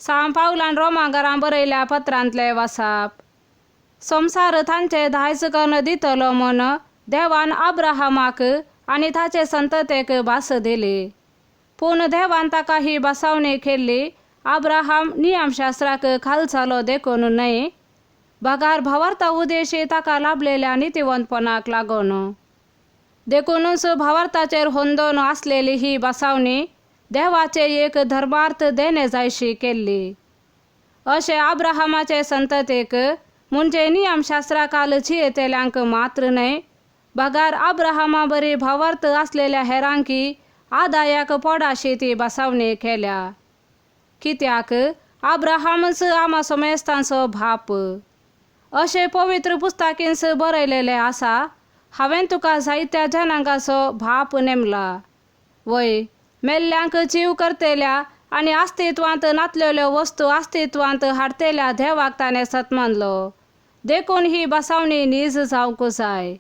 साम पावलान रोमांगरां बरयल्या पत्रांतले वासाप. संसार तांचे धायस करून दितलो म्हूण देवान अब्राहमाक आनी ताचे संततेक भास दिली. पूण देवान ताका ही बसावणी केल्ली अब्राहम नियमशास्त्राक खालचालो देखून न्हय, बगार भावार्थ उद्देशी ताका लाभलेल्या नितिवंतपणाक लागून. देखूनच भावार्थाचेर होंदोन आसलेली ही बसावणी देवाचे एक धर्मार्थ देणे जायशी केल्ली. अशें अब्राहमाचे संततेक म्हणजे नियमशास्त्रा काल चियेतेल्यांक मात्र न्हय, बगार अब्राहमा बरी भावार्थ आसलेल्या हेरांकी आदायाक पडाशी ती बसावणी केल्या. कित्याक अब्राहमच आमा समेस्तांचो बाप. अशें पवित्र पुस्तकींस बरयलेले आसा, हांवें तुका जायत्या जनांगाचो बाप नेमला. वय, मेल्ल्यांक जीव करतेल्या आनी अस्तित्वांत नातलेल्यो वस्तू अस्तित्वांत हाडतेल्या देवाक ताणें सतमानलो. देखून ही बसावणी नीज जावंक जाय.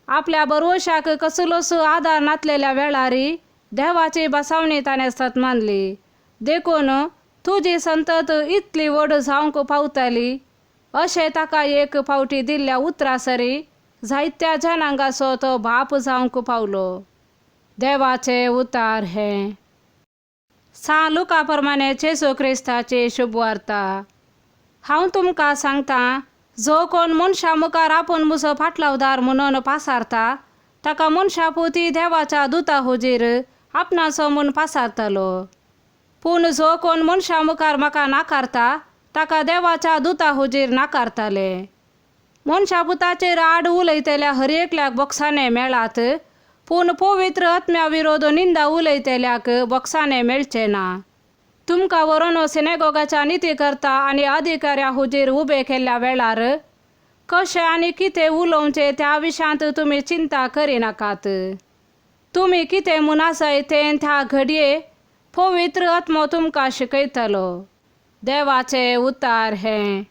आपल्या बरवशाक कसलोच आदार नातलेल्या वेळारी देवाची बसावणी ताणें सतमानली. देखून तुजी संतत इतली व्हड जावंक पावतली अशें ताका एक फावटी दिल्ल्या उतरासरी जायत्या जनांगाचो तो बाप जावंक पावलो. देवाचे उतार हे. सा लुका प्रमाणे जेजू क्रिस्ताची शुभवार्ता. हांव तुमकां सांगतां, जो कोण मनशा मुखार आपूण म्हजो फाटलावदार म्हणून पासारता ताका मनशा पोती देवाच्या दुता हुजीर आपणाचो म्हूण पासारतलो. पूण जो कोण मनशा मुखार म्हाका नाकारता ताका देवाच्या दुता हुजीर नाकारतले. मनशा पुताचेर आड उलयतेल्या हर एकल्याक बोगसाणे मेळात, पूण पवित्र आत्म्या विरोध निंदा उलयतेल्याक बोगसाणे मेळचे ना. तुमकां व्हरून सिनेगोगाच्या नीतिकर्ता आनी अधिकाऱ्या हुजीर उबे केल्ल्या वेळार कशें आनी कितें उलोवचें त्या विशयांत तुमी चिंता करिनाकात. तुमी कितें म्हूण आसाय तें त्या घडये पवित्र आत्मो तुमकां शिकयतलो. देवाचे उतार हे.